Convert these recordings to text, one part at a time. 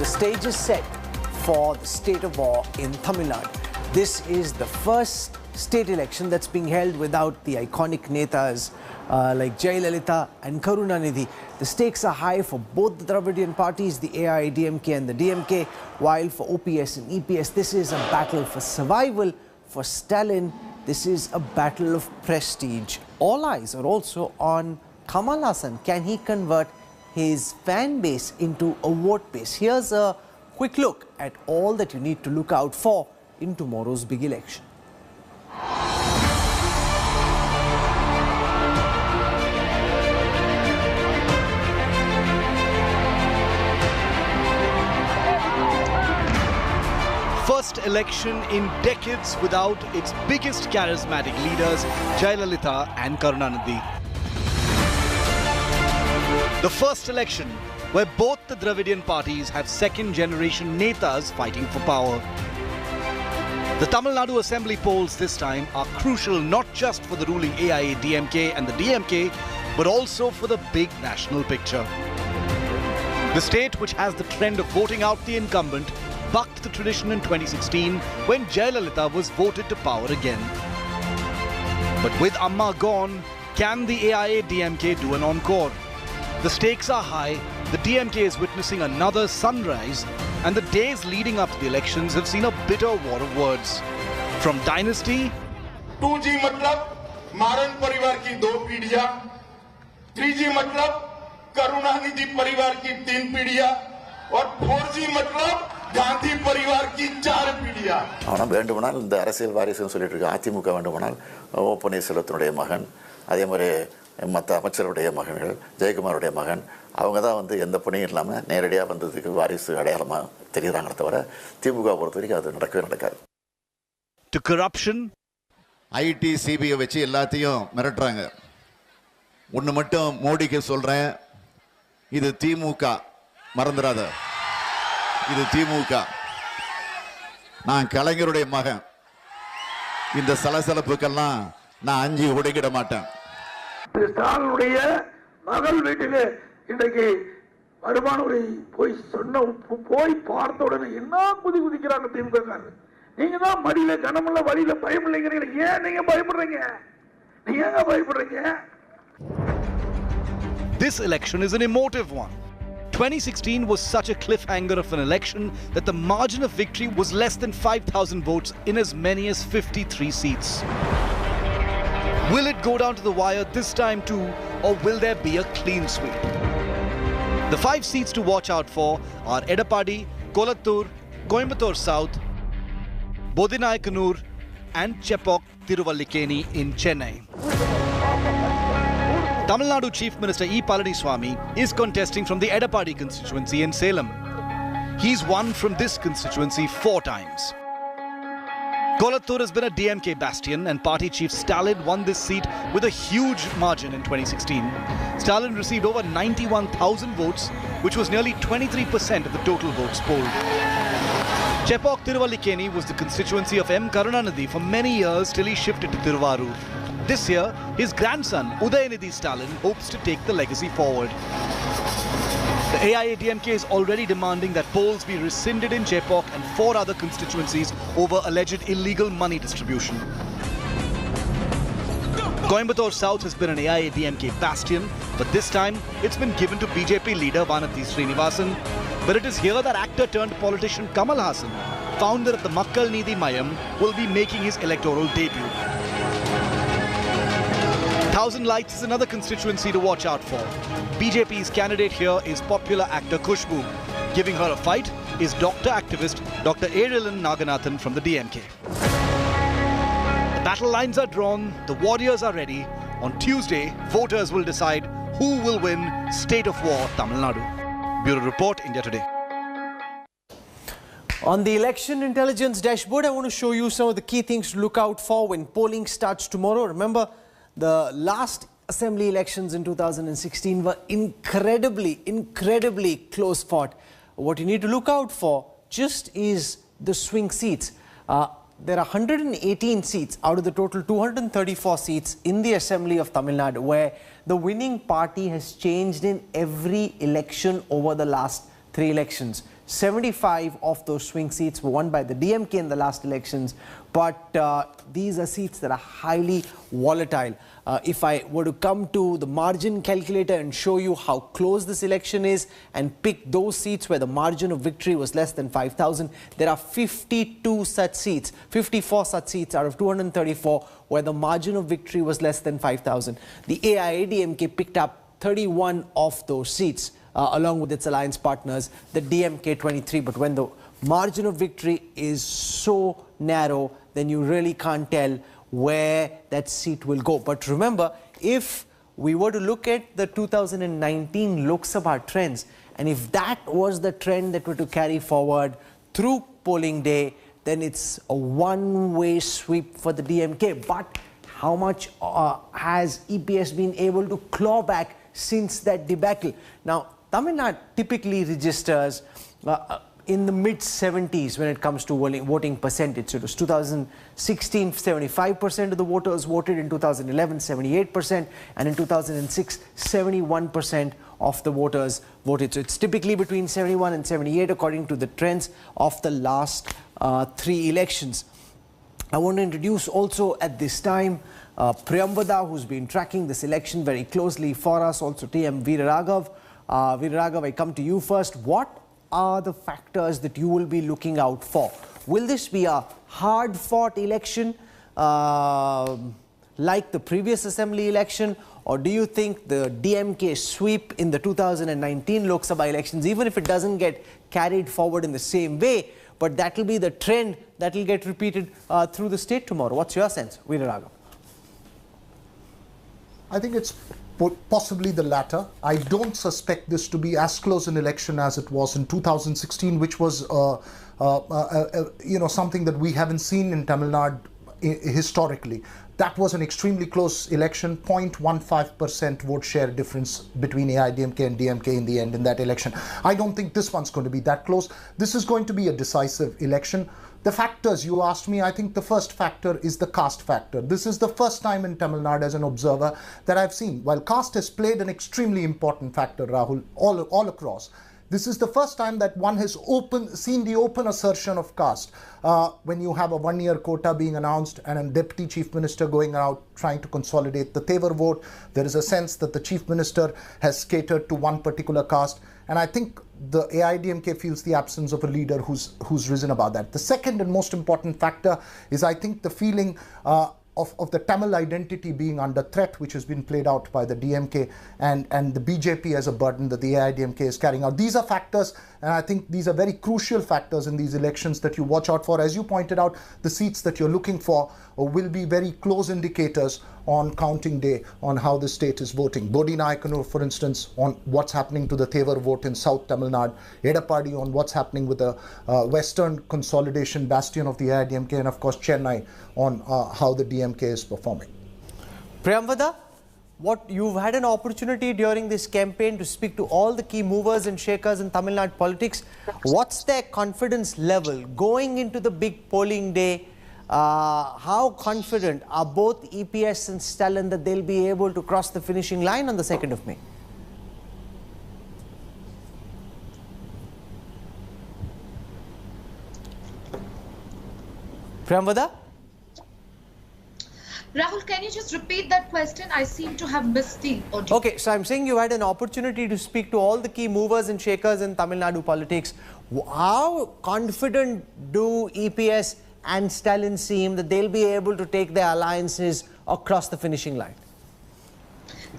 The stage is set for the state of war in Tamil Nadu. This is the first state election that's being held without the iconic netas like Jayalalitha and Karunanidhi. The stakes are high for both the Dravidian parties, the AIADMK and the DMK, while for OPS and EPS, this is a battle for survival. For Stalin, this is a battle of prestige. All eyes are also on Kamal Haasan. Can he convert his fan base into a vote base? Here's a quick look at all that you need to look out for in tomorrow's big election. First election in decades without its biggest charismatic leaders, Jayalalitha and Karunanidhi. The first election where both the Dravidian parties have second-generation netas fighting for power. The Tamil Nadu Assembly polls this time are crucial not just for the ruling AIADMK and the DMK, but also for the big national picture. The state, which has the trend of voting out the incumbent, bucked the tradition in 2016 when Jayalalitha was voted to power again. But with Amma gone, can the AIADMK do an encore? The stakes are high, the DMK is witnessing another sunrise, and the days leading up to the elections have seen a bitter war of words. From dynasty, 2G मतलब मारन परिवार की 2 पीढ़ियां, 3G मतलब करुणानिधि परिवार की 3 पीढ़ियां और 4G मतलब गांधी परिवार की 4 पीढ़ियां. ஆனா வேண்டுமானால் இந்த அரசியல் வாரிசுன்னு சொல்லிட்டு இருக்க அதிமுக வேண்டுமானால் ஓ பன்னீர்செல்வத்தினுடைய மகன், அதே மாதிரி மற்ற அமைச்சருடைய மகன்கள், ஜெயக்குமாருடைய மகன், அவங்க தான் வந்து எந்த பணியும் இல்லாமல் நேரடியாக வந்ததுக்கு வாரிசு அடையாளமாக தெரியுறாங்களே தவிர திமுக பொறுத்த வரைக்கும் அது நடக்கவே நடக்காது. to corruption, ஐடி சிபிஐ வச்சு எல்லாத்தையும் மிரட்டுறாங்க. ஒன்று மட்டும் மோடிக்கு சொல்கிறேன், இது திமுக, மறந்துடாத, இது திமுக. நான் கலைஞருடைய மகன். இந்த சலசலப்புக்கெல்லாம் நான் அஞ்சி உடைக்கிட மாட்டேன். ஸ்டாலினுடைய மகள் வீட்டிலே இன்றைக்கு வருமான வரி போய் பார்த்த உடனே என்ன குதிக்கிறாங்க திமுக காரர். நீங்க தான் மடியில கனமுள்ள வழியில பயம் இல்லைங்கிறீங்க. ஏன் நீங்க பயப்படுறீங்க? நீங்க ஏங்க பயப்படுறீங்க? This election is an emotive one. 2016 was such a cliffhanger of an election that the margin of victory was less than 5,000 votes in as many as 53 seats. Will it go down to the wire this time too, or will there be a clean sweep? The 5 seats to watch out for are Edapadi, Kolattur, Coimbatore South, Bodinaikanur and Cheppok Thiruvallikeni in Chennai. Tamil Nadu Chief Minister E. Palaniswamy is contesting from the Edapadi constituency in Salem. He's won from this constituency 4 times. Kolattur has been a DMK bastion, and party chief Stalin won this seat with a huge margin in 2016. Stalin received over 91,000 votes, which was nearly 23% of the total votes polled. Cheppok Thiruvallikeni was the constituency of M. Karunanidhi for many years till he shifted to Thiruvarur. This year, his grandson Udayanidhi Stalin hopes to take the legacy forward. The AIADMK is already demanding that polls be rescinded in Cheppok and 4 other constituencies over alleged illegal money distribution. Coimbatore South has been an AIADMK bastion, but this time it's been given to BJP leader Vanathi Srinivasan. But it is here that actor turned politician Kamal Haasan, founder of the Makkal Needhi Mayam, will be making his electoral debut. Thousand Lights is another constituency to watch out for. BJP's candidate here is popular actor Khushbu. Giving her a fight is doctor activist Dr. Arilan Naganathan from the DMK. The battle lines are drawn, the warriors are ready. On Tuesday, voters will decide who will win State of War Tamil Nadu. Bureau Report, India Today. On the election intelligence dashboard, I want to show you some of the key things to look out for when polling starts tomorrow. Remember, the last assembly elections in 2016 were incredibly close fought. What you need to look out for just is the swing seats. There are 118 seats out of the total 234 seats in the Assembly of Tamil Nadu where the winning party has changed in every election over the last 3 elections. 75 of those swing seats were won by the DMK in the last elections, but these are seats that are highly volatile. If I were to come to the margin calculator and show you how close this election is and pick those seats where the margin of victory was less than 5,000, there are 52 such seats, 54 such seats out of 234 where the margin of victory was less than 5,000. The AIADMK picked up 31 of those seats. Along with its alliance partners, the DMK 23. But when the margin of victory is so narrow, then you really can't tell where that seat will go. But remember, if we were to look at the 2019 Lok Sabha trends, and if that was the trend that were to carry forward through polling day, then it's a one-way sweep for the DMK. But how much has EPS been able to claw back since that debacle? Now, Tamil Nadu typically registers in the mid-70s when it comes to voting percentage. So it was 2016, 75% of the voters voted, in 2011, 78%, and in 2006, 71% of the voters voted. So it's typically between 71 and 78 according to the trends of the last 3 elections. I want to introduce also at this time Priyamvada, who's been tracking this election very closely for us, also TM Veeraraghav. Veeraraghav, I come to you first. What are the factors that you will be looking out for? Will this be a hard-fought election like the previous assembly election, or do you think the DMK sweep in the 2019 Lok Sabha elections, even if it doesn't get carried forward in the same way, but that will be the trend that will get repeated through the state tomorrow? What's your sense, Veeraraghav? I think it's possibly the latter. I don't suspect this to be as close an election as it was in 2016, which was something that we haven't seen in Tamil Nadu historically. That was an extremely close election, 0.15% vote share difference between AIADMK and DMK in the end in that election. I don't think this one's going to be that close. This is going to be a decisive election. The factors you asked me, I think the first factor is the caste factor. This is the first time in Tamil Nadu as an observer that I've seen. While caste has played an extremely important factor, Rahul, all across, this is the first time that one has seen the open assertion of caste. When you have a one-year quota being announced and a deputy chief minister going out trying to consolidate the Tevar vote, there is a sense that the chief minister has catered to one particular caste. And I think the AIADMK feels the absence of a leader who's risen about that. The second and most important factor is, I think, the feeling of the Tamil identity being under threat, which has been played out by the DMK and the BJP as a burden that the AIADMK is carrying out. These are factors, and I think these are very crucial factors in these elections that you watch out for. As you pointed out, the seats that you're looking for will be very close indicators on counting day on how the state is voting. Bodhi Nayakanur, for instance, on what's happening to the Tevar vote in South Tamil Nadu, Edappadi on what's happening with the Western consolidation bastion of the AIADMK, and of course Chennai on how the DMK is performing. Priyamvada, you've had an opportunity during this campaign to speak to all the key movers and shakers in Tamil Nadu politics. What's their confidence level going into the big polling day? How confident are both EPS and Stalin that they'll be able to cross the finishing line on the 2nd of May? Priyamvada? Rahul, can you just repeat that question? I seem to have missed the audio. Okay, so I'm saying you had an opportunity to speak to all the key movers and shakers in Tamil Nadu politics. How confident do EPS and Stalin seem that they'll be able to take their alliances across the finishing line?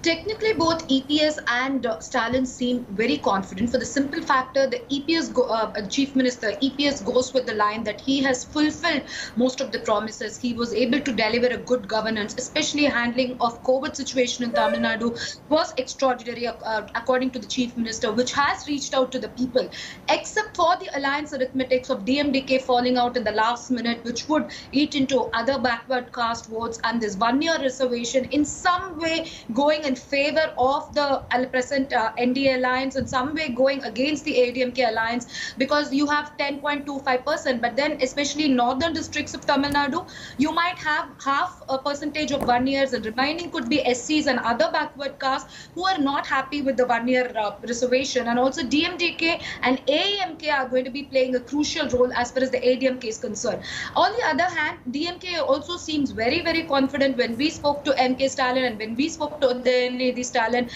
Technically, both EPS and Stalin seem very confident for the simple factor the EPS Chief Minister, EPS goes with the line that he has fulfilled most of the promises. He was able to deliver a good governance, especially handling of COVID situation in Tamil Nadu was extraordinary according to the Chief Minister, which has reached out to the people, except for the alliance arithmetics of DMDK falling out in the last minute, which would eat into other backward caste votes, and this one-year reservation in some way going going in favor of the present NDA alliance, in some way going against the ADMK alliance, because you have 10.25%, but then especially in northern districts of Tamil Nadu, you might have half a percentage of 1 years, and remaining could be SCs and other backward castes who are not happy with the 1 year reservation. And also DMDK and AMK are going to be playing a crucial role as far as the ADMK is concerned. On the other hand, DMK also seems very, very confident. When we spoke to MK Stalin and when we spoke to Udayanidhi Stalin,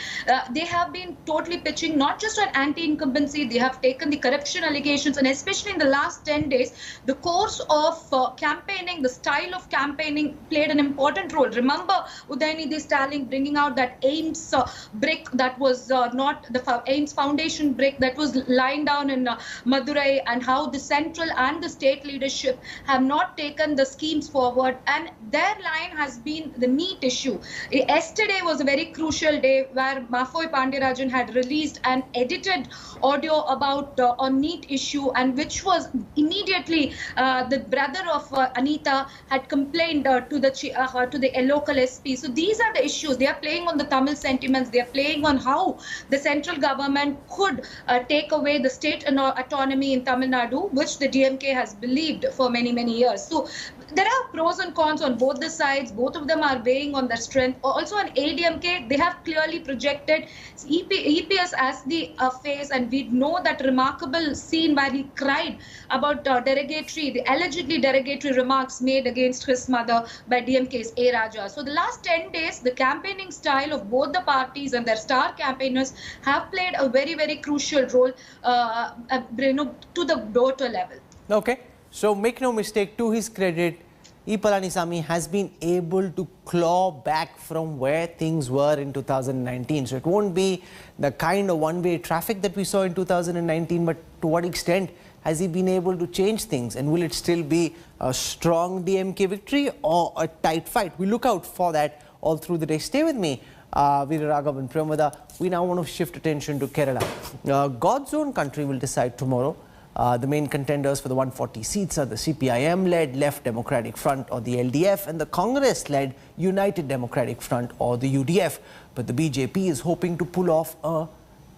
they have been totally pitching not just on anti-incumbency, they have taken the corruption allegations, and especially in the last 10 days, the course of campaigning, the style of campaigning played an important role. Remember Udayanidhi Stalin bringing out that AIMS brick that was not the AIMS foundation brick that was lying down in Madurai, and how the central and the state leadership have not taken the schemes forward, and their line has been the NEET issue. Yesterday was a very crucial day where Mafoy Pandeyarajan had released an edited audio about on NEET issue, and which was immediately the brother of Anita had complained to the local SP. So these are the issues. They are playing on the Tamil sentiments. They are playing on how the central government could take away the state autonomy in Tamil Nadu, which the DMK has believed for many, many years. So there are pros and cons on both the sides. Both of them are weighing on their strength. Also on ADMK, they have clearly projected EPS as the face, and we know that remarkable scene where he cried about the allegedly derogatory remarks made against his mother by DMK's A. Raja. So the last 10 days, the campaigning style of both the parties and their star campaigners have played a very, very crucial role to the voter level. Okay. So make no mistake, to his credit, E. Palaniswamy has been able to claw back from where things were in 2019. So it won't be the kind of one-way traffic that we saw in 2019, but to what extent has he been able to change things? And will it still be a strong DMK victory or a tight fight? We look out for that all through the day. Stay with me, Veera Raghav and Priyamvada. We now want to shift attention to Kerala. God's own country will decide tomorrow. The main contenders for the 140 seats are the CPIM-led Left Democratic Front, or the LDF, and the Congress-led United Democratic Front, or the UDF. But the BJP is hoping to pull off a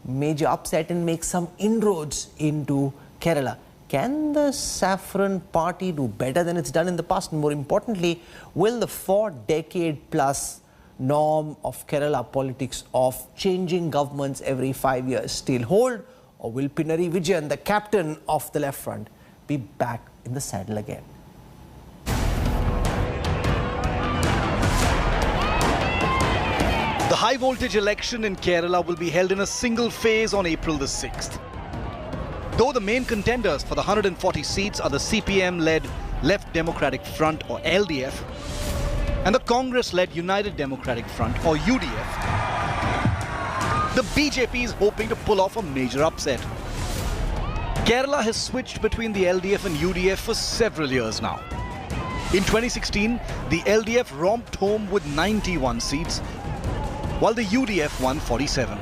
major upset and make some inroads into Kerala. Can the Saffron Party do better than it's done in the past? And more importantly, will the 4-decade-plus norm of Kerala politics of changing governments every 5 years still hold? Or will Pinarayi Vijayan, the captain of the Left Front, be back in the saddle again? The high-voltage election in Kerala will be held in a single phase on April the 6th. Though the main contenders for the 140 seats are the CPM-led Left Democratic Front, or LDF, and the Congress-led United Democratic Front, or UDF, the BJP is hoping to pull off a major upset. Kerala has switched between the LDF and UDF for several years now. In 2016, the LDF romped home with 91 seats, while the UDF won 47.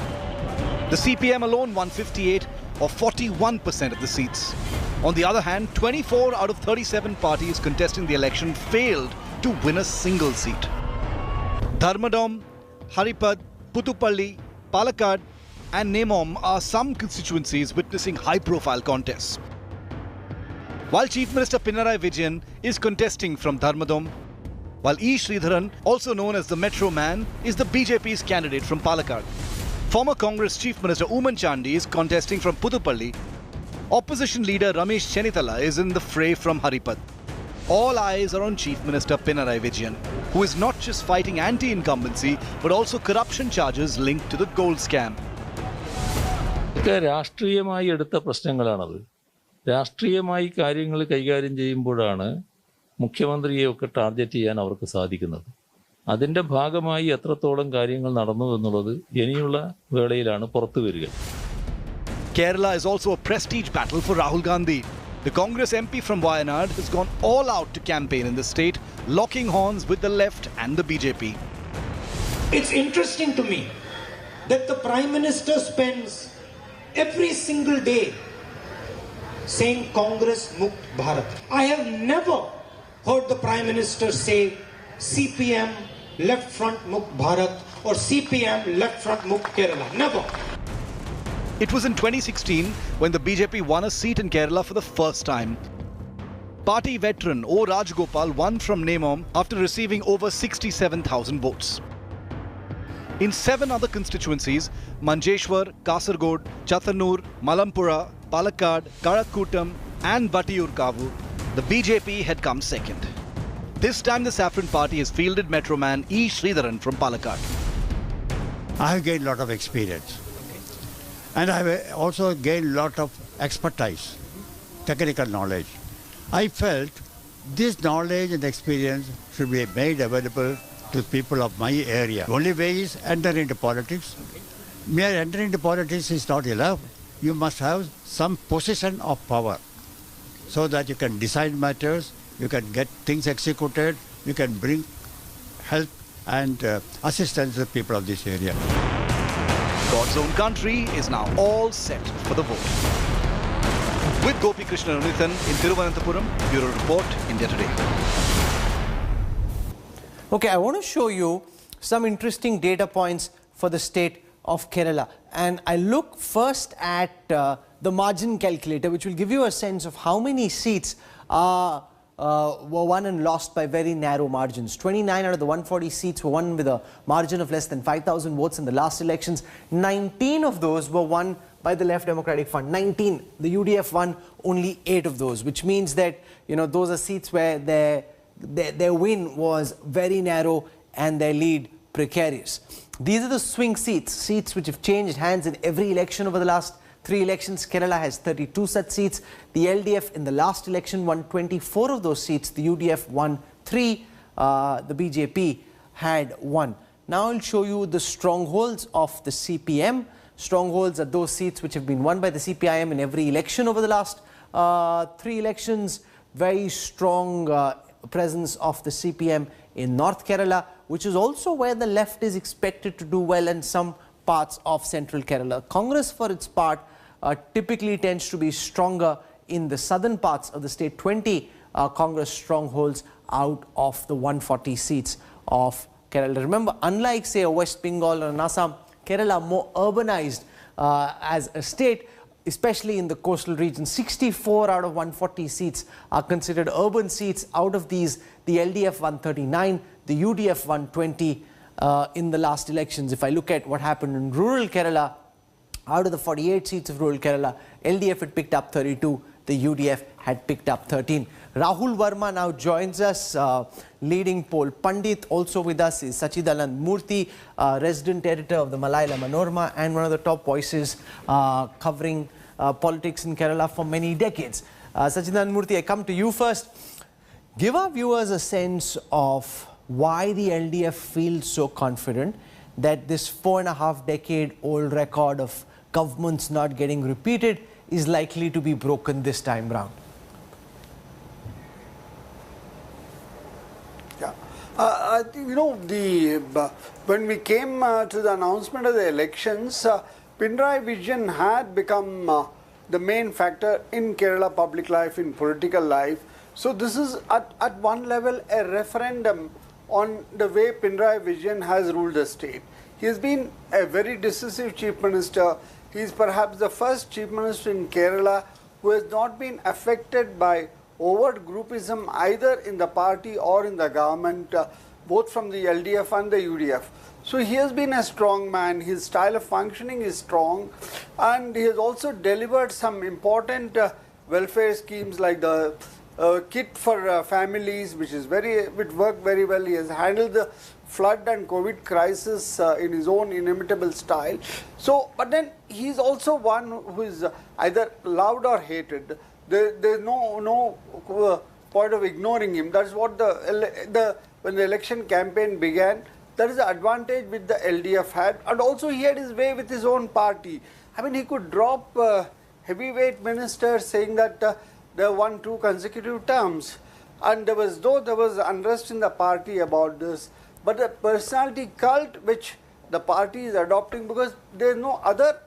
The CPM alone won 58, or 41% of the seats. On the other hand, 24 out of 37 parties contesting the election failed to win a single seat. Dharmadom, Haripad, Puthupalli, Palakkad and Nemom are some constituencies witnessing high-profile contests. While Chief Minister Pinarayi Vijayan is contesting from Dharmadom, while E. Sridharan, also known as the Metro Man, is the BJP's candidate from Palakkad. Former Congress Chief Minister Oomen Chandy is contesting from Puthupalli. Opposition leader Ramesh Chennithala is in the fray from Haripad. All eyes are on Chief Minister Pinarayi Vijayan, who is not just fighting anti-incumbency, but also corruption charges linked to the gold scam. രാഷ്ട്രീയമായി എടുത്ത പ്രശ്നങ്ങളാണത്. രാഷ്ട്രീയമായി കാര്യങ്ങൾ കൈകാര്യം ചെയ്യുമ്പോഴാണ് മുഖ്യമന്ത്രിയെയൊക്കെ target ചെയ്യാൻ അവർക്ക് സാധിക്കുന്നത്. അതിൻ്റെ ഭാഗമായി എത്രത്തോളം കാര്യങ്ങൾ നടന്നു എന്നുള്ളത് ഇനിയുള്ള വേളയിലാണ് പുറത്തു വരിക. Kerala is also a prestige battle for Rahul Gandhi. The Congress MP from Wayanad has gone all out to campaign in the state, locking horns with the left and the BJP. It's interesting to me that the Prime Minister spends every single day saying Congress Mukt Bharat. I have never heard the Prime Minister say CPM Left Front Mukt Bharat or CPM left front Mukt Kerala. Never. It was in 2016 when the BJP won a seat in Kerala for the first time. Party veteran O. Rajgopal won from Nemom after receiving over 67,000 votes. In 7 other constituencies, Manjeshwar, Kasargod, Chattanur, Malampura, Palakkad, Karakkuttam and Vatiyurkavu, the BJP had come second. This time the Saffron Party has fielded Metro man E. Sridharan from Palakkad. I have gained a lot of experience. And I have also gained a lot of expertise, technical knowledge. I felt this knowledge and experience should be made available to people of my area. The only way is enter into politics. Mere entering into politics is not enough. You must have some position of power so that you can decide matters, you can get things executed, you can bring help and assistance to the people of this area. God's own country is now all set for the vote. With Gopi Krishna Ranithan in Thiruvananthapuram, Bureau Report, India Today. Okay, I want to show you some interesting data points for the state of Kerala. And I look first at the margin calculator, which will give you a sense of how many seats were won and lost by very narrow margins. 29 out of the 140 seats were won with a margin of less than 5,000 votes in the last elections. 19 of those were won by the Left Democratic Front. 19. The UDF won only 8 of those, which means that, you know, those are seats where their win was very narrow and their lead precarious. These are the swing seats, seats which have changed hands in every election over the last 3 elections. Kerala has 32 such seats. The LDF in the last election won 24 of those seats. The UDF won 3. The BJP had 1. Now I'll show you the strongholds of the CPM. Strongholds are those seats which have been won by the CPIM in every election over the last 3 elections. Very strong presence of the CPM in North Kerala, which is also where the left is expected to do well in some parts of central Kerala. Congress, for its part, typically tends to be stronger in the southern parts of the state. 20 Congress strongholds out of the 140 seats of Kerala. Remember, unlike, say, a West Bengal or an Assam, Kerala more urbanized as a state, especially in the coastal region. 64 out of 140 seats are considered urban seats. Out of these, the LDF won 39, the UDF won 20 in the last elections. If I look at what happened in rural Kerala, out of the 48 seats of rural Kerala, LDF had picked up 32, the UDF had picked up 13. Rahul Verma now joins us, leading poll Pandit. Also with us is Sachidanand Murthy, resident editor of the Malayala Manorama and one of the top voices covering politics in Kerala for many decades. Sachidanand Murthy, I come to you first. Give our viewers a sense of why the LDF feels so confident that this 4.5-decade-old record of governments not getting repeated is likely to be broken this time round. Yeah, I think, you know, when we came to the announcement of the elections, Pinarayi Vijayan had become the main factor in Kerala public life, in political life. So this is at one level a referendum on the way Pinarayi Vijayan has ruled the state. He has been a very decisive chief minister. He is perhaps the first chief minister in Kerala who has not been affected by overt groupism either in the party or in the government, both from the LDF and the UDF. So he has been a strong man. His style of functioning is strong, and he has also delivered some important welfare schemes like the kit for families, which worked very well. He has handled the flood and COVID crisis in his own inimitable style. So, but then he is also one who is either loved or hated. There is no point of ignoring him. That's what when the election campaign began, that is the advantage which the LDF had, and also he had his way with his own party. I mean, he could drop heavyweight ministers saying that they won 2 consecutive terms, and there was unrest in the party about this. But the personality cult which the party is adopting, because there is no other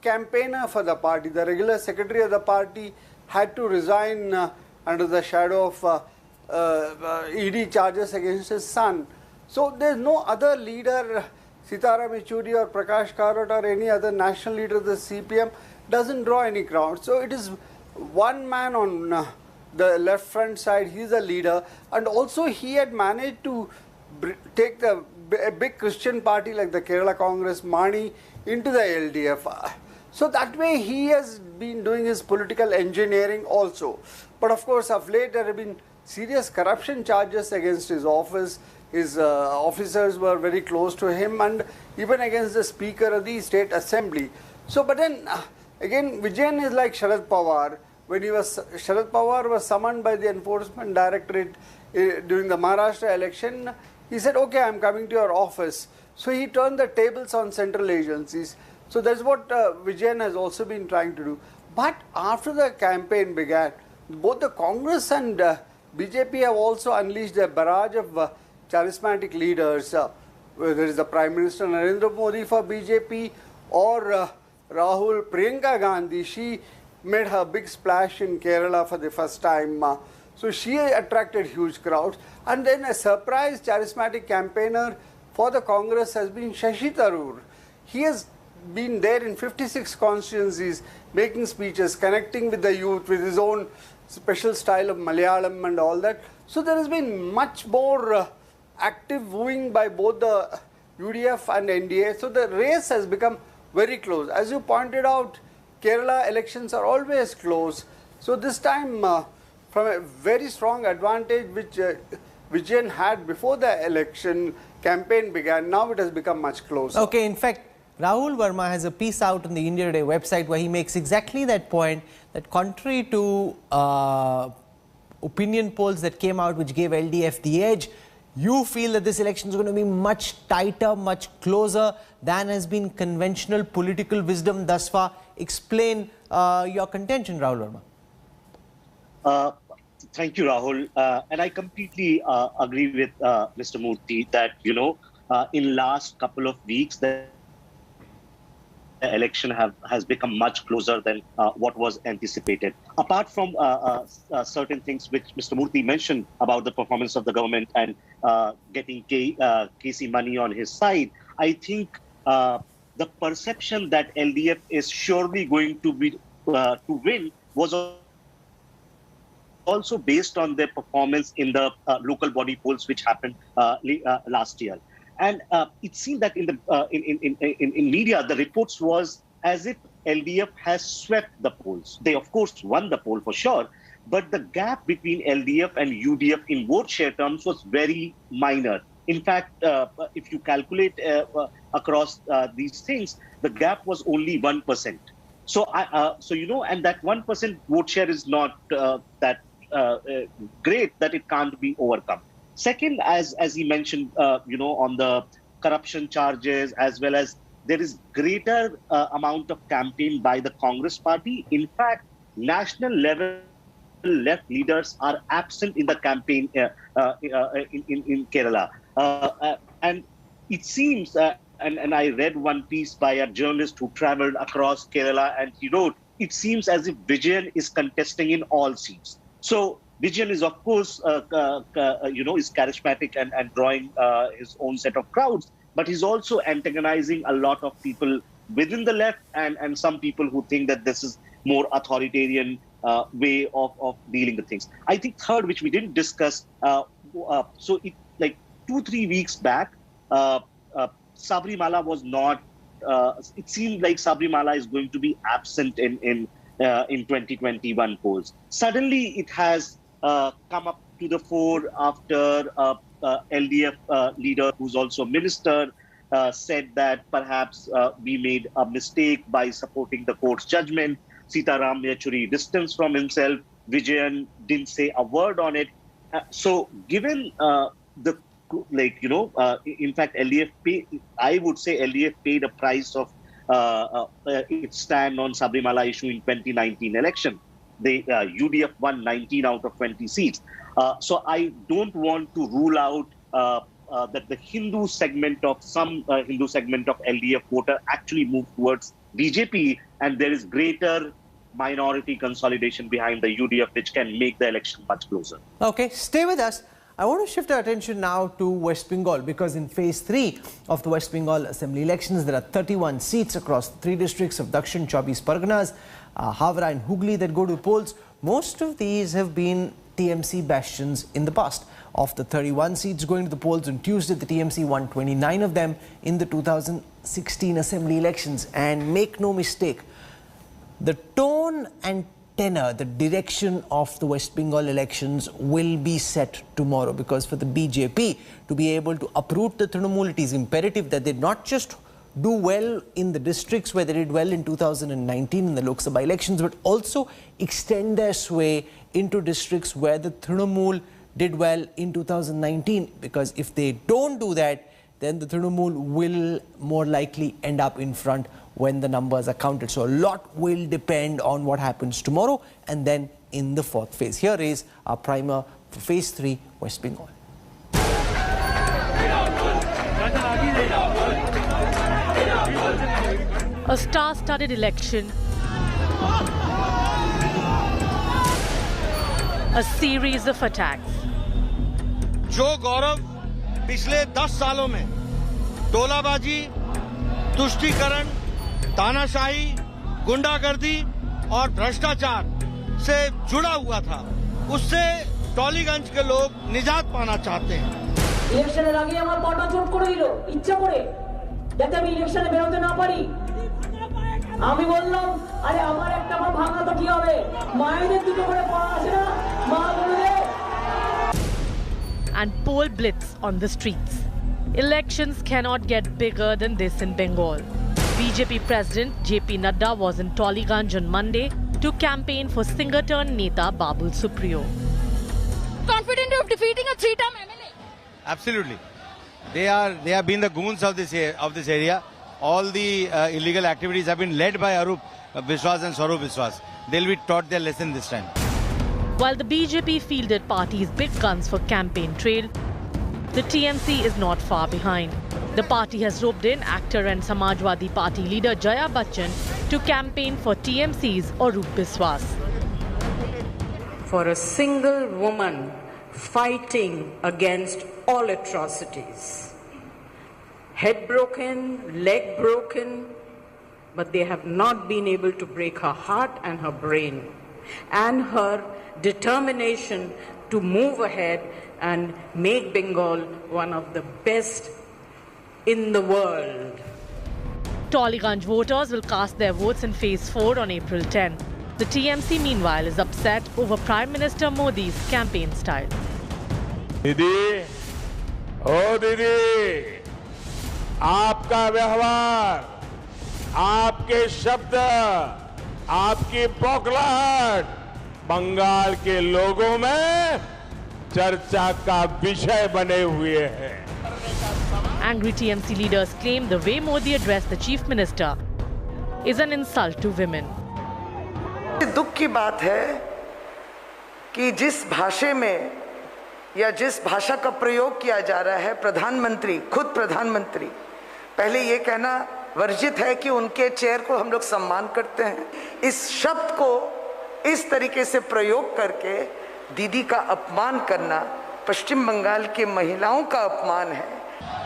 campaigner for the party. The regular secretary of the party had to resign under the shadow of ED charges against his son. So there is no other leader Sitaram Yechuri or Prakash Karat or any other national leader of the CPM doesn't draw any crowd. So it is one man on the left front side, he's a leader, and also he had managed to take a big Christian party like the Kerala Congress, Mani, into the LDF. So that way he has been doing his political engineering also. But of course, of late there have been serious corruption charges against his office. His officers were very close to him, and even against the Speaker of the State Assembly. So, but then again, Vijayan is like Sharad Pawar. When Sharad Pawar was summoned by the Enforcement Directorate during the Maharashtra election, he said, okay, I'm coming to your office. So he turned the tables on central agencies. So that's what Vijayan has also been trying to do. But after the campaign began, both the Congress and BJP have also unleashed a barrage of charismatic leaders, whether it is the Prime Minister Narendra Modi for BJP or Rahul, Priyanka Gandhi. She made her big splash in Kerala for the first time. So she attracted huge crowds. And then a surprise charismatic campaigner for the Congress has been Shashi Tharoor. He has been there in 56 constituencies, making speeches, connecting with the youth with his own special style of Malayalam and all that. So there has been much more active wooing by both the UDF and NDA. So the race has become very close. As you pointed out, Kerala elections are always close. So this time, from a very strong advantage which Vijayan had before the election campaign began, now it has become much closer. Okay, in fact, Rahul Verma has a piece out on the India Today website where he makes exactly that point, that contrary to opinion polls that came out which gave LDF the edge, you feel that this election is going to be much tighter, much closer than has been conventional political wisdom thus far. Explain your contention, Rahul Verma. Thank you, Rahul. And I completely agree with Mr. Murthy that, in last couple of weeks, the election has become much closer than what was anticipated. Apart from certain things which Mr. Murthy mentioned about the performance of the government and getting KC money on his side, I think the perception that LDF is surely going to be to win was also based on their performance in the local body polls which happened last year. And it seemed that in media, the reports was as if LDF has swept the polls. They, of course, won the poll for sure, but the gap between LDF and UDF in vote share terms was very minor. In fact, if you calculate across these things, the gap was only 1%. So, and that 1% vote share is not that great that it can't be overcome. Second, as he mentioned, on the corruption charges, as well as there is greater amount of campaign by the Congress party. In fact, national level left leaders are absent in the campaign in Kerala. And it seems, and I read one piece by a journalist who traveled across Kerala, and he wrote, it seems as if Vijayan is contesting in all seats. So Vijayan is, of course, is charismatic and drawing his own set of crowds, but he's also antagonizing a lot of people within the left and some people who think that this is more authoritarian way of dealing with things. I think third, which we didn't discuss, so it like 2-3 weeks back, Sabrimala was not, it seemed like Sabrimala is going to be absent in 2021 polls. Suddenly it has come up to the fore after LDF leader, who's also minister, said that perhaps we made a mistake by supporting the court's judgment. Sitaram Yechuri distanced from himself. Vijayan didn't say a word on it. So given in fact, I would say LDF paid a price of its stand on Sabrimala issue in 2019 election. The UDF won 19 out of 20 seats. So I don't want to rule out that the Hindu segment of LDF voter actually moved towards BJP, and there is greater minority consolidation behind the UDF, which can make the election much closer. Okay, stay with us. I want to shift our attention now to West Bengal, because in phase 3 of the West Bengal Assembly elections, there are 31 seats across 3 districts of Dakshin Chaubish Parganas, Howrah and Hooghly that go to the polls. Most of these have been TMC bastions in the past. Of the 31 seats going to the polls on Tuesday, the TMC won 29 of them in the 2016 Assembly elections. And make no mistake, the tone and tenor, the direction of the West Bengal elections will be set tomorrow, because for the BJP to be able to uproot the Trinamool, it is imperative that they not just do well in the districts where they did well in 2019 in the Lok Sabha elections, but also extend their sway into districts where the Trinamool did well in 2019, because if they don't do that, then the Trinamool will more likely end up in front when the numbers are counted. So a lot will depend on what happens tomorrow and then in the 4th phase. Here is our primer for phase 3, West Bengal. A star-studded election, a series of attacks. जो गौरव पिछले 10 सालों में टोलाबाजी, तुष्टीकरण, तानाशाही, गुंडागर्दी और भ्रष्टाचार से जुड़ा हुआ था, उससे टॉलीगंज के लोग निजात पाना चाहते हैं। ইলেকশনের আগে আমার পাটা চোট করে দিল ইচ্ছা করে, যাতে আমি ইলেকশনে বেরোতে না পারি। আমি বললাম, আরে আমার একটা পা ভাঙা তো কি হবে, মায়েদের দুটো করে পা আছে না, মা বলে দে। And poll blitz on the streets. Elections cannot get bigger than this in Bengal. BJP President JP Nadda was in Tollygunj on Monday to campaign for singer-turned Neta Babul Supriyo. Confident of defeating a 3-term MLA? Absolutely. They have been the goons of this area. All the illegal activities have been led by Arup Biswas and Swarup Biswas. They'll be taught their lesson this time. While the BJP fielded party's big guns for campaign trail, the TMC is not far behind. The party has roped in actor and Samajwadi Party leader Jaya Bachchan to campaign for TMC's Arup Biswas. For a single woman fighting against all atrocities, head broken, leg broken, but they have not been able to break her heart and her brain, and her determination to move ahead and make Bengal one of the best in the world. Tollygunj voters will cast their votes in phase 4 on April 10. The TMC meanwhile is upset over Prime Minister Modi's campaign style. दीदी, ओ दीदी, आपका व्यवहार, आपके शब्द, आपकी बौखलाहट बंगाल के लोगों में चर्चा का विषय बने हुए हैं। Angry TMC leaders claim the way Modi addressed the Chief Minister is an insult to women. दुख की बात है कि जिस भाषा में या जिस भाषा का प्रयोग किया जा रहा है, प्रधानमंत्री, खुद प्रधानमंत्री, पहले ये कहना वर्जित है कि उनके चेयर को हम लोग सम्मान करते हैं। इस शब्द को इस तरीके से प्रयोग करके दीदी का अपमान करना पश्चिम बंगाल के महिलाओं का अपमान है।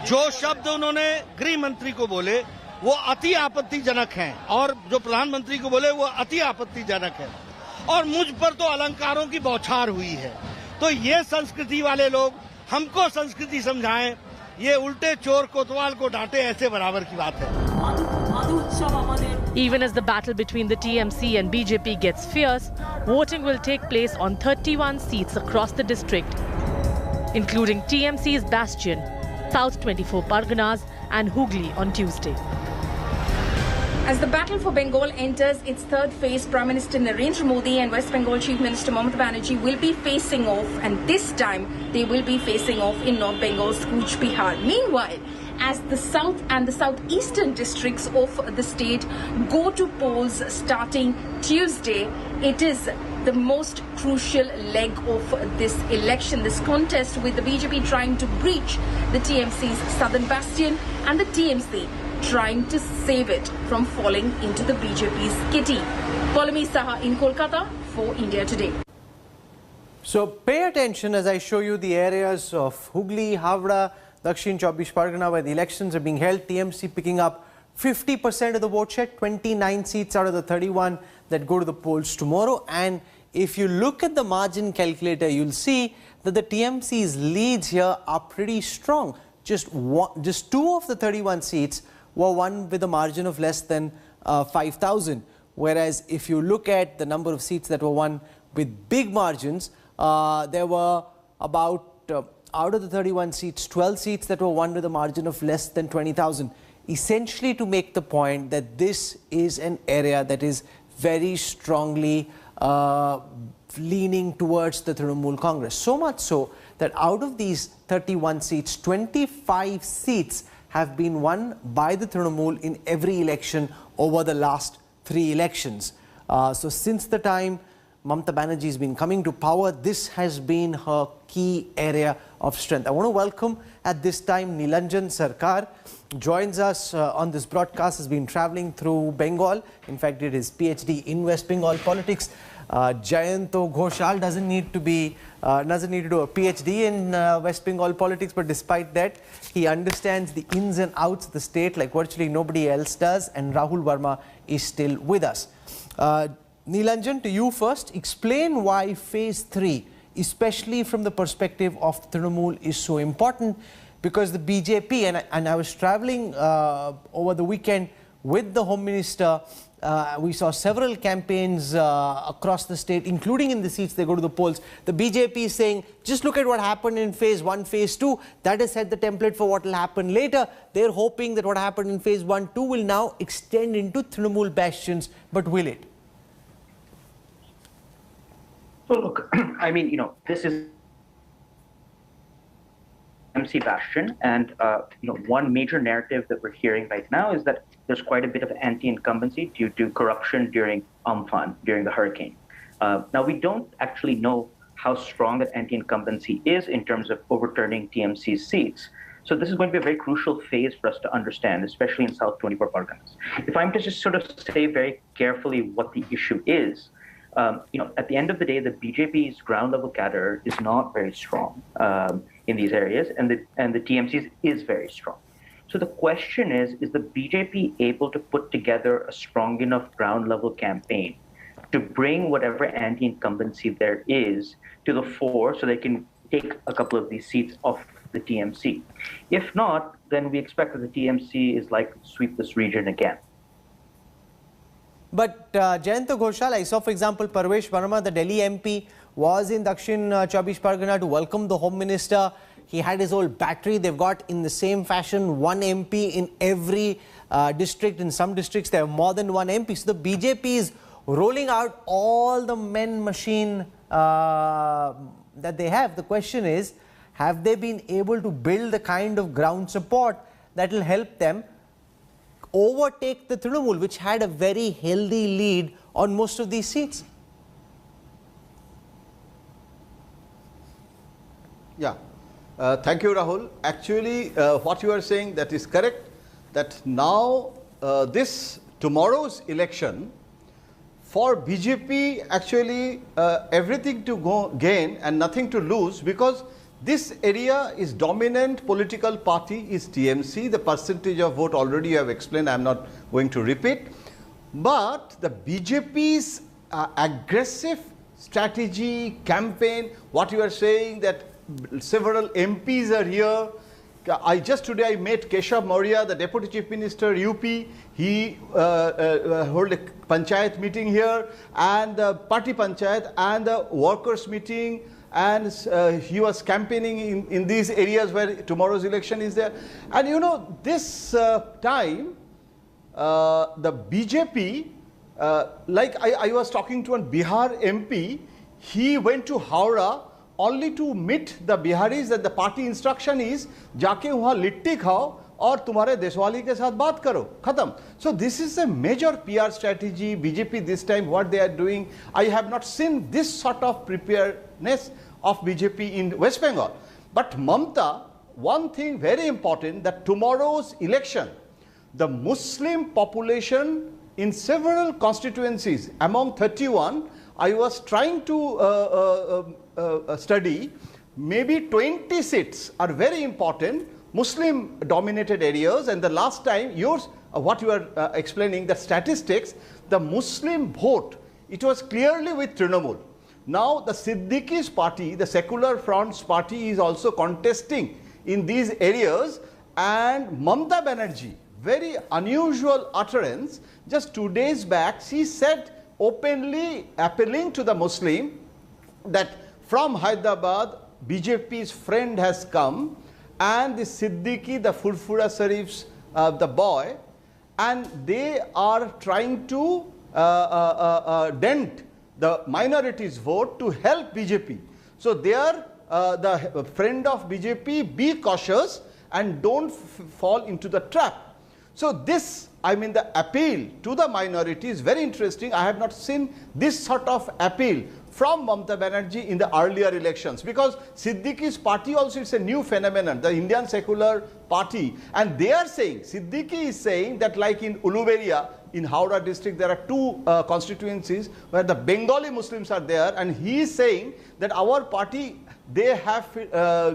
जो शब्द उन्होंने गृह मंत्री को बोले वो अति आपत्तिजनक हैं, और जो प्रधानमंत्री को बोले वो अति आपत्तिजनक है, और मुझ पर तो अलंकारों की बौछार हुई है। तो ये संस्कृति वाले लोग हमको संस्कृति समझाएं, ये उल्टे चोर कोतवाल को डांटे, ऐसे बराबर की बात है। Even as the battle between the TMC and BJP gets fierce, voting will take place on 31 seats across the district, including TMC's Bastion, South 24 Parganas and Hooghly on Tuesday. As the battle for Bengal enters its 3rd phase, Prime Minister Narendra Modi and West Bengal Chief Minister Mamata Banerjee will be facing off, and this time they will be facing off in North Bengal's Cooch Behar. Meanwhile, as the south and the southeastern districts of the state go to polls starting Tuesday, it is the most crucial leg of this election, this contest, with the BJP trying to breach the TMC's southern bastion and the TMC trying to save it from falling into the BJP's kitty. Polami Saha in Kolkata for India Today. So pay attention as I show you the areas of Hooghly, Howrah, Dakshin 24 Pargana where the elections are being held. TMC picking up 50% of the vote share, 29 seats out of the 31 that go to the polls tomorrow. And if you look at the margin calculator, you'll see that the TMC's leads here are pretty strong. Just 2 of the 31 seats were won with a margin of less than 5,000. Whereas if you look at the number of seats that were won with big margins, there were about, out of the 31 seats, 12 seats that were won with a margin of less than 20,000. Essentially to make the point that this is an area that is very strongly leaning towards the Trinamool Congress. So much so that out of these 31 seats, 25 seats have been won by the Trinamool in every election over the last 3 elections. So since the time Mamata Banerjee has been coming to power, this has been her key area of strength. I want to welcome at this time Nilanjan Sarkar. Joins us on this broadcast, has been traveling through Bengal. In fact, did his PhD in West Bengal politics. Jayanto Ghoshal doesn't need to do a PhD in West Bengal politics, but despite that, he understands the ins and outs of the state like virtually nobody else does. And Rahul Verma is still with us. Nilanjan, to you first, explain why phase 3, especially from the perspective of Trinamool, is so important. Because the BJP, and I was traveling over the weekend with the Home Minister, we saw several campaigns across the state, including in the seats they go to the polls. The BJP is saying, just look at what happened in phase 1, phase 2. That has set the template for what will happen later. They're hoping that what happened in phase 1, 2 will now extend into Trinamool bastions. But will it? So look, I mean, this is MC bastion, and one major narrative that we're hearing right now is that there's quite a bit of anti-incumbency due to corruption during Amphan, during the hurricane. Now, we don't actually know how strong that anti-incumbency is in terms of overturning TMC's seats. So this is going to be a very crucial phase for us to understand, especially in South 24 Parganas. If I'm to just sort of say very carefully what the issue is, at the end of the day, the BJP's ground level cadre is not very strong in these areas, and the TMC's is very strong. So the question is the BJP able to put together a strong enough ground level campaign to bring whatever anti-incumbency there is to the fore so they can take a couple of these seats off the TMC? If not, then we expect that the TMC is likely to sweep this region again. But Jayanto Ghoshal, I saw, for example, Parvesh Verma, the Delhi MP, was in Dakshin 24 Pargana to welcome the Home Minister. He had his whole battery. They've got, in the same fashion, 1 MP in every district. In some districts, there are more than 1 MP. So the BJP is rolling out all the men machine that they have. The question is, have they been able to build the kind of ground support that will help them overtake the Trinamool, which had a very healthy lead on most of these seats? Yeah, thank you, Rahul. Actually, what you are saying, that is correct, that now tomorrow's election, for BJP, actually everything to gain and nothing to lose, because this area is dominant political party is TMC. The percentage of vote already you have explained, I am not going to repeat. But the BJP's aggressive strategy, campaign, what you are saying that several MPs are here. Today I met Keshav Maurya, the Deputy Chief Minister, UP. He held a panchayat meeting here, and the party panchayat and the workers meeting, and he was campaigning in these areas where tomorrow's election is there. And this time, the BJP, like I was talking to a Bihar MP, he went to Howrah only to meet the Biharis, that the party instruction is, जाके वहाँ लिट्टी खाओ और तुम्हारे देशवाली के साथ बात करो, खत्म. So this is a major PR strategy. BJP this time, what they are doing, I have not seen this sort of preparedness of BJP in West Bengal. But Mamata, one thing very important, that tomorrow's election, the Muslim population in several constituencies, among 31, I was trying to study, maybe 20 seats are very important, Muslim dominated areas, and the last time yours, what you are explaining, the statistics, the Muslim vote, it was clearly with Trinamool. Now the Siddiqui's party, the Secular Front's party, is also contesting in these areas, and Mamata Banerjee, very unusual utterance, just 2 days back, she said openly, appealing to the Muslim, that from Hyderabad, BJP's friend has come, and the Siddiqui, the Furfura Sharif's, the boy, and they are trying to dent the minorities' vote to help BJP. So they are the friend of BJP, be cautious and don't fall into the trap. So this, I mean, the appeal to the minority is very interesting. I have not seen this sort of appeal from Mamata Banerjee in the earlier elections, because Siddiqui's party also is a new phenomenon, the Indian Secular Party, and they are saying, Siddiqui is saying that like in Uluberia, in Howrah district, there are 2 constituencies where the Bengali Muslims are there, and he is saying that our party, they have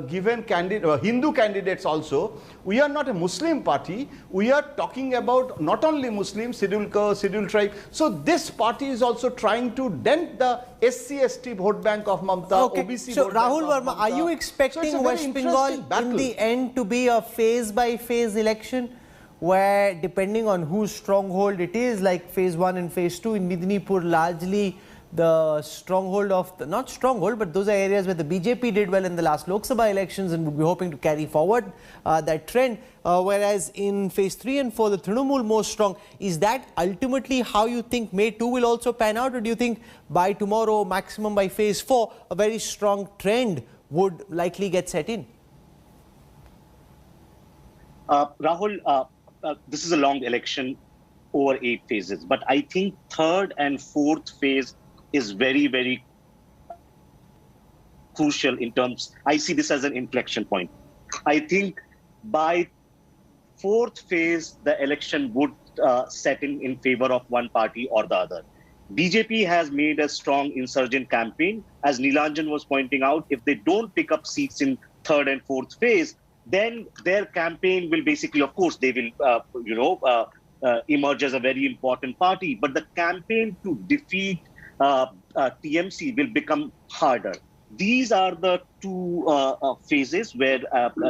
given Hindu candidates also. We are not a Muslim party. We are talking about not only Muslims, scheduled caste, scheduled tribe. So this party is also trying to dent the SC/ST vote bank of Mamata, okay. OBC so vote Rahul bank Verma, are you expecting West Bengal in the end to be a phase-by-phase election, where depending on whose stronghold it is, like phase 1 and phase 2 in Medinipur, largely the stronghold of the, not stronghold, but those are areas where the BJP did well in the last Lok Sabha elections and would be hoping to carry forward that trend, whereas in phase 3 and 4 the Trinamool most strong. Is that ultimately how you think May 2 will also pan out, or do you think by tomorrow, maximum by phase 4, a very strong trend would likely get set in? Rahul, this is a long election over 8 phases, but I think 3rd and 4th phase is very, very crucial in terms, I see this as an inflection point. I think by 4th phase, the election would set in favor of one party or the other. BJP has made a strong insurgent campaign. As Nilanjan was pointing out, if they don't pick up seats in 3rd and 4th phase, then their campaign will basically, of course, they will, emerge as a very important party. But the campaign to defeat TMC will become harder. These are the 2 phases where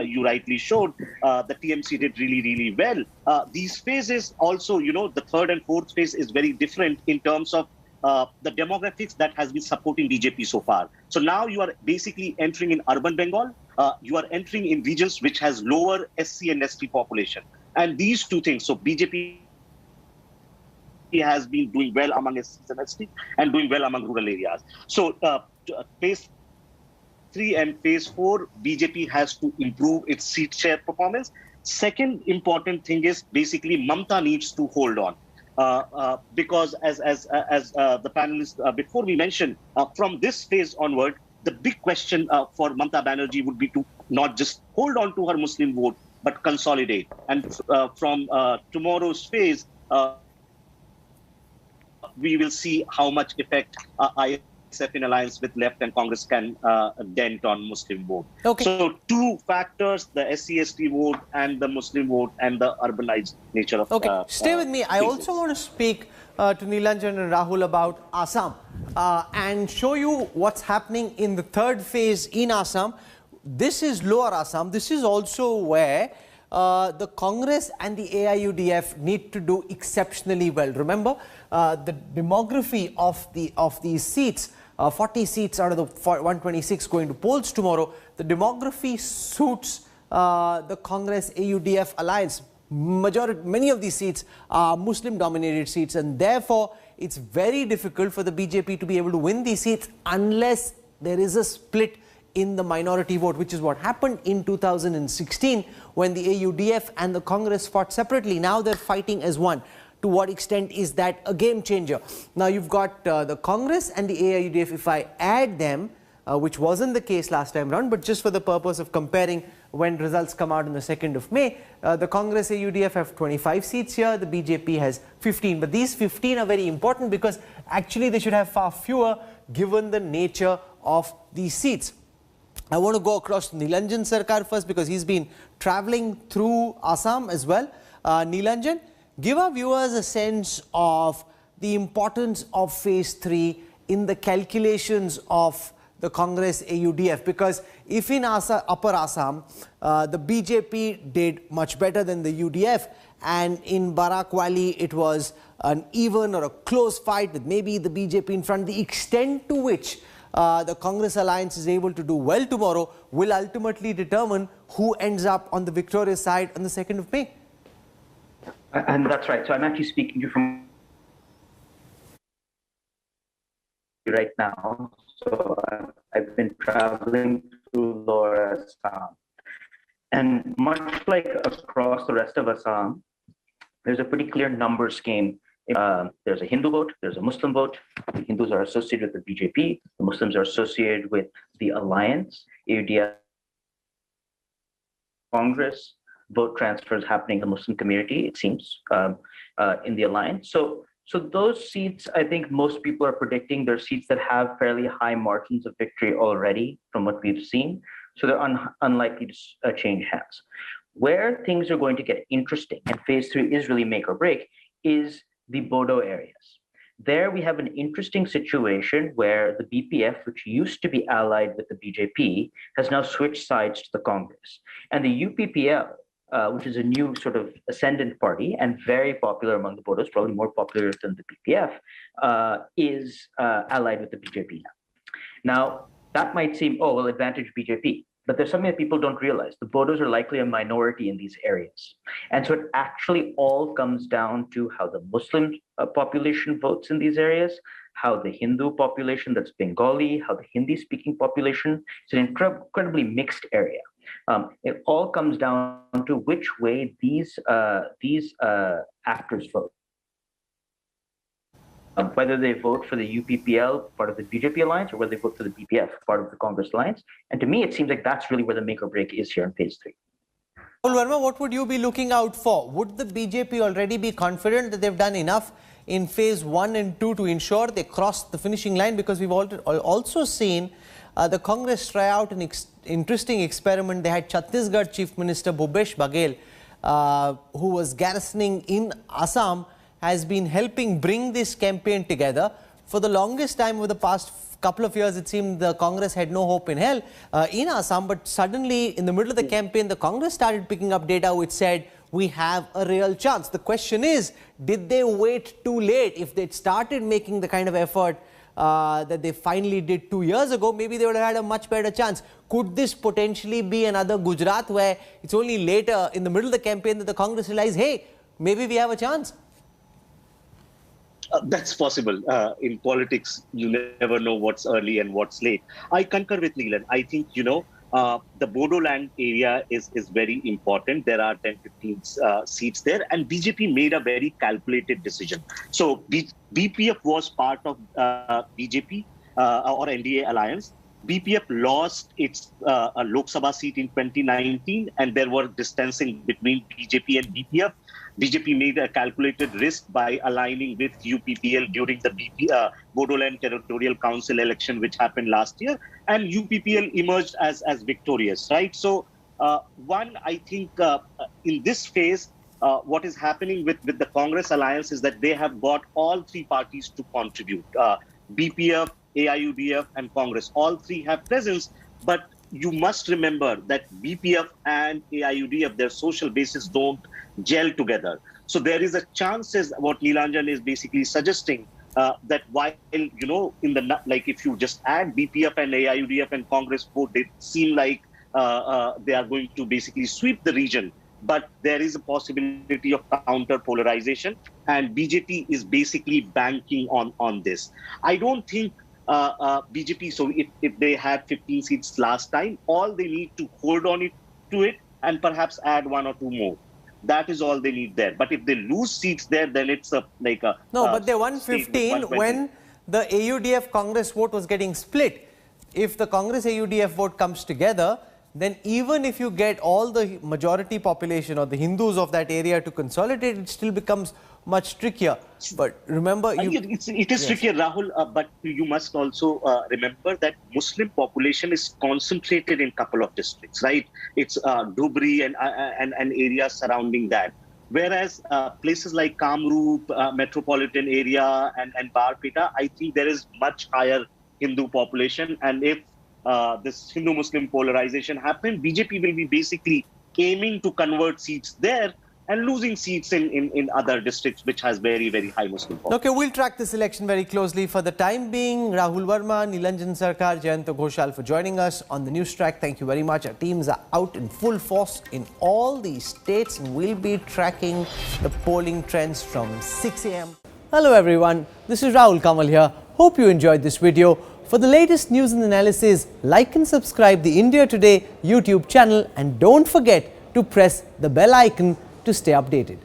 you rightly showed the TMC did really, really well. These phases also, the 3rd and 4th phase is very different in terms of the demographics that has been supporting BJP so far. So now you are basically entering in urban Bengal. You are entering in regions which has lower SC and ST population. And these 2 things, so BJP has been doing well among SC and ST and doing well among rural areas. So phase 3 and phase 4, BJP has to improve its seat share performance. Second important thing is basically Mamata needs to hold on. Because as the panelists before me mentioned, from this phase onward, the big question for Mamata Banerjee would be to not just hold on to her Muslim vote, but consolidate. And from tomorrow's phase, we will see how much effect ISF in alliance with left and Congress can dent on Muslim vote. Okay. So 2 factors, the SC/ST vote and the Muslim vote and the urbanized nature of stay with me. I also want to speak to Nilanjan and Rahul about Assam and show you what's happening in the 3rd phase in Assam. This is Lower Assam. This is also where the Congress and the AIUDF need to do exceptionally well. Remember, the demography of these seats, 40 seats out of the 126 going to polls tomorrow, the demography suits the Congress AUDF alliance. Many of these seats are Muslim dominated seats, and therefore it's very difficult for the BJP to be able to win these seats unless there is a split in the minority vote, which is what happened in 2016 when the AUDF and the Congress fought separately. Now they're fighting as one. To what extent is that a game changer? Now you've got the Congress and the AIUDF. If I add them, which wasn't the case last time round, but just for the purpose of comparing when results come out on the 2nd of May. The Congress AUDF have 25 seats here, the BJP has 15. But these 15 are very important because actually they should have far fewer given the nature of these seats. I want to go across to Nilanjan Sarkar first because he's been travelling through Assam as well. Nilanjan, give our viewers a sense of the importance of phase 3 in the calculations of the Congress AUDF, because if in Upper Assam the BJP did much better than the UDF, and in Barak Valley it was an even or a close fight with maybe the BJP in front, the extent to which the Congress alliance is able to do well tomorrow will ultimately determine who ends up on the victorious side on the 2nd of May. And that's right. So I'm actually speaking to you from right now. So I've been traveling through Lower Assam. And much like across the rest of Assam, there's a pretty clear numbers game. There's a Hindu vote, there's a Muslim vote. The Hindus are associated with the BJP, the Muslims are associated with the alliance, AUDF, Congress, vote transfers happening in the Muslim community, it seems, in the alliance. So those seats, I think most people are predicting they're seats that have fairly high margins of victory already from what we've seen. So they're unlikely to change hands. Where things are going to get interesting, and phase 3 is really make or break, is the Bodo areas. There we have an interesting situation where the BPF, which used to be allied with the BJP, has now switched sides to the Congress. And the UPPL, which is a new sort of ascendant party and very popular among the Bodos, probably more popular than the BPF, is allied with the BJP now. Now, that might seem, oh, well, advantage BJP. But there's something that people don't realize. The Bodos are likely a minority in these areas. And so it actually all comes down to how the Muslim population votes in these areas, how the Hindu population, that's Bengali, how the Hindi-speaking population. It's an incredibly mixed area. It all comes down to which way these actors vote. Whether they vote for the UPPL, part of the BJP alliance, or whether they vote for the BPF, part of the Congress alliance. And to me, it seems like that's really where the make or break is here in phase 3. Rahul Verma, what would you be looking out for? Would the BJP already be confident that they've done enough in phase 1 and 2 to ensure they cross the finishing line? Because we've also seen the Congress try out an interesting experiment. They had Chhattisgarh Chief Minister Bhupesh Baghel, who was garrisoning in Assam, has been helping bring this campaign together. For the longest time over the past couple of years, it seemed the Congress had no hope in hell in Assam, but suddenly in the middle of the campaign, the Congress started picking up data which said, we have a real chance. The question is, did they wait too late? If they'd started making the kind of effort that they finally did 2 years ago, maybe they would have had a much better chance. Could this potentially be another Gujarat where it's only later in the middle of the campaign that the Congress realized, hey, maybe we have a chance? That's possible. In politics, you never know what's early and what's late. I concur with Neelan. I think, the Bodoland area is very important. There are 10-15 seats there, and BJP made a very calculated decision. So BPF was part of BJP or NDA alliance. BPF lost its Lok Sabha seat in 2019, and there were distancing between BJP and BPF. BJP made a calculated risk by aligning with UPPL during the Bodoland Territorial Council election, which happened last year, and UPPL emerged as victorious, right? So, I think in this phase, what is happening with the Congress alliance is that they have got all three parties to contribute. BPF, AIUDF, and Congress, all three have presence, but you must remember that BPF and AIUDF, their social bases don't gel together. So there is a chances, what Neelanjan is basically suggesting, that while, in the, like if you just add BPF and AIUDF and Congress vote, they seem like they are going to basically sweep the region. But there is a possibility of counter polarization, and BJP is basically banking on this. I don't think BJP, so if they had 15 seats last time, all they need to hold on to it and perhaps add 1 or 2 more. That is all they need there. But if they lose seats there, then it's but they won 15 when the AUDF Congress vote was getting split. If the Congress AUDF vote comes together, then even if you get all the majority population or the Hindus of that area to consolidate, it still becomes much trickier. But remember, it is trickier, Rahul, but you must also remember that Muslim population is concentrated in a couple of districts, right? It's Dhubri and areas surrounding that. Whereas places like Kamrup, metropolitan area and Barpeta, I think there is much higher Hindu population. And if this Hindu-Muslim polarization happens, BJP will be basically aiming to convert seats there and losing seats in other districts which has very, very high Muslim population. Okay, we'll track this election very closely. For the time being, Rahul Verma, Nilanjan Sarkar, Jayanta Ghoshal for joining us on the News Track. Thank you very much. Our teams are out in full force in all these states and we'll be tracking the polling trends from 6 a.m. Hello everyone, this is Rahul Kamal here. Hope you enjoyed this video. For the latest news and analysis, like and subscribe the India Today YouTube channel and don't forget to press the bell icon to stay updated.